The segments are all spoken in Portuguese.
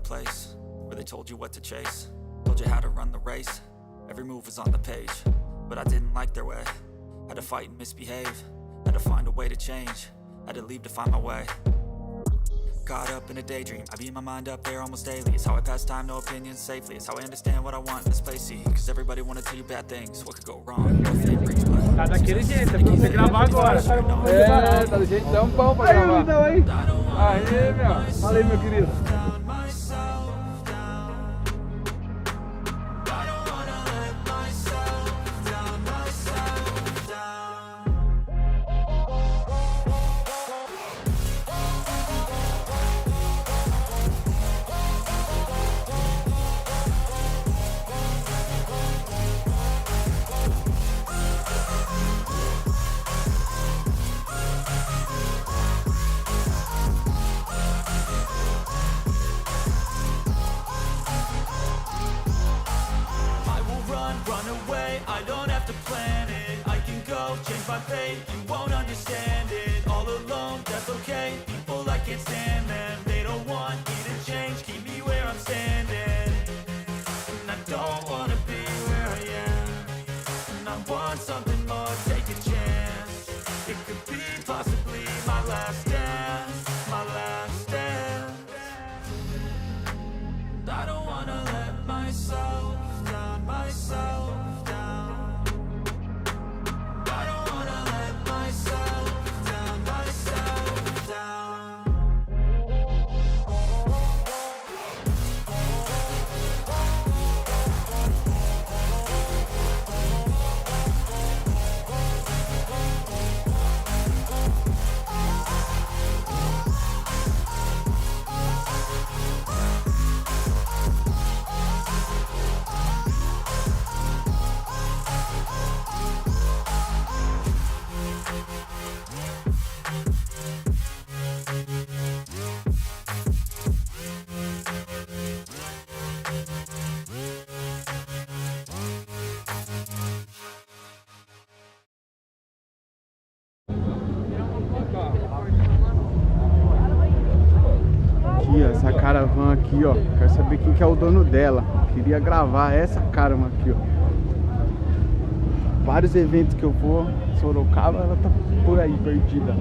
place where they told you what to chase, told you how to run the race. Every move was on the page, but I didn't like their way. Had to fight and misbehave, had to find a way to change, had to leave to find my way. Caught up in a daydream, I beat my mind up there almost daily. It's how I pass time, no opinions safely. It's how I understand what I want in this place, see. Cause everybody wanna tell you bad things, what could go wrong? Tá daquele jeito, é pra você gravar agora. É, tá do jeito tão bom pra gravar. Aí, então, aí. Aí, meu. Fala aí, meu querido. Run away, I don't have to plan it. I can go, change my fate, you won't understand it. All alone, that's okay, people I can't stand them. They don't want me to change, keep me where I'm standing. And I don't wanna be where I am. And I want something more, take a chance. It could be possibly my last dance, my last dance. And I don't wanna let myself down, myself down. I don't wanna let myself down, myself down. Aqui, ó, essa caravana aqui, ó. Quero saber quem que é o dono dela. Queria gravar essa caravana aqui, ó. Vários eventos que eu vou, Sorocaba, ela tá por aí, perdida.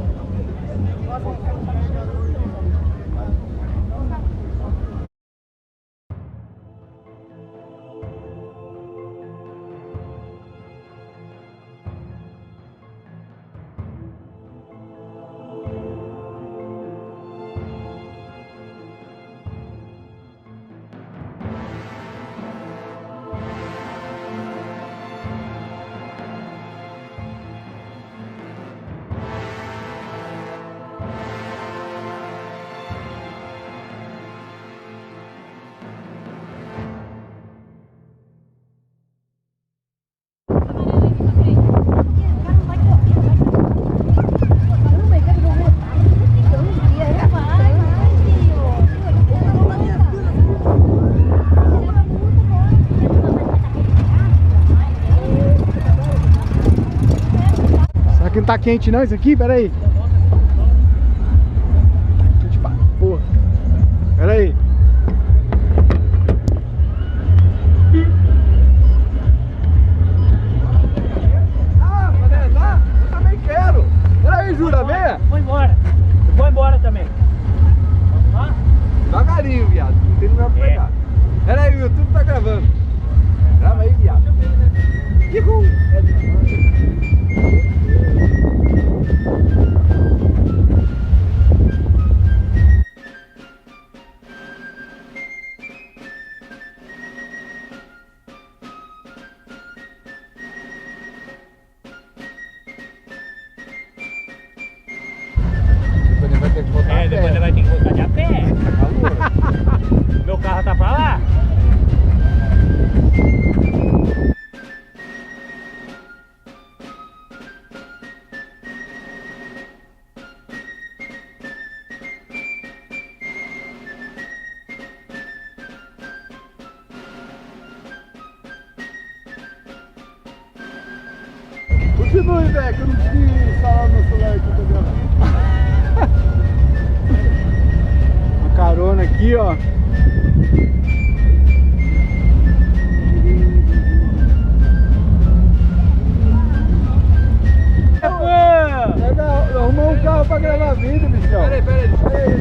Não tá quente não isso aqui? Pera aí. Quente pra porra. Pera aí. Ah, Vanessa, eu também quero. Pera aí, Jura, venha. Vou embora. Vou embora também. Vamos lá? Devagarinho, viado. Não tem lugar pra pegar. Pera aí, o YouTube tá gravando. Grava aí, viado. Uhul. Depois vai ter que voltar a pé. Depois vai ter que voltar de a pé. Meu carro tá pra lá. Continue, velho, que eu não consegui instalar meu celular aqui pra gravar. Uma carona aqui, ó. Arrumou um carro pra gravar vídeo, bichão. Peraí.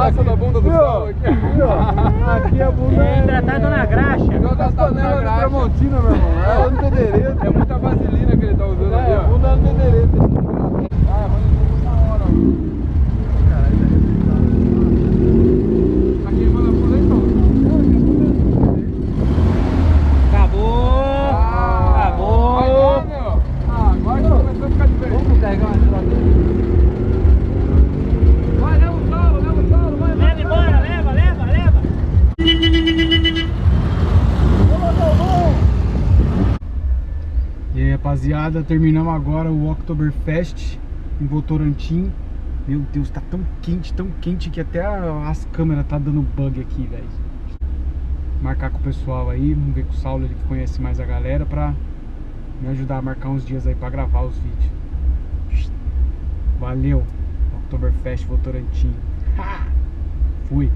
Passa da bunda do sol aqui. Aqui a bunda É hidratado na graxa. Igual das panelas de Tramontina, meu irmão. É no Tedereta. É muita vaselina que ele tá usando ali, ó. a bunda no Tedereta. Ah, mas na hora, ó. Tá queimando a bunda aí, então? Acabou. Acabou. Vai lá, meu. Ah, agora tá começando a ficar diferente. Vamos carregar mais geladeira. Vai, leva o solo, vai. Leva embora, leva. E aí, rapaziada, terminamos agora o Oktoberfest em Votorantim. Meu Deus, tá tão quente que até as câmeras tá dando bug aqui, velho. Marcar com o pessoal aí, vamos ver com o Saulo, ele que conhece mais a galera, pra me ajudar a marcar uns dias aí pra gravar os vídeos. Valeu, Oktoberfest Votorantim. Fui.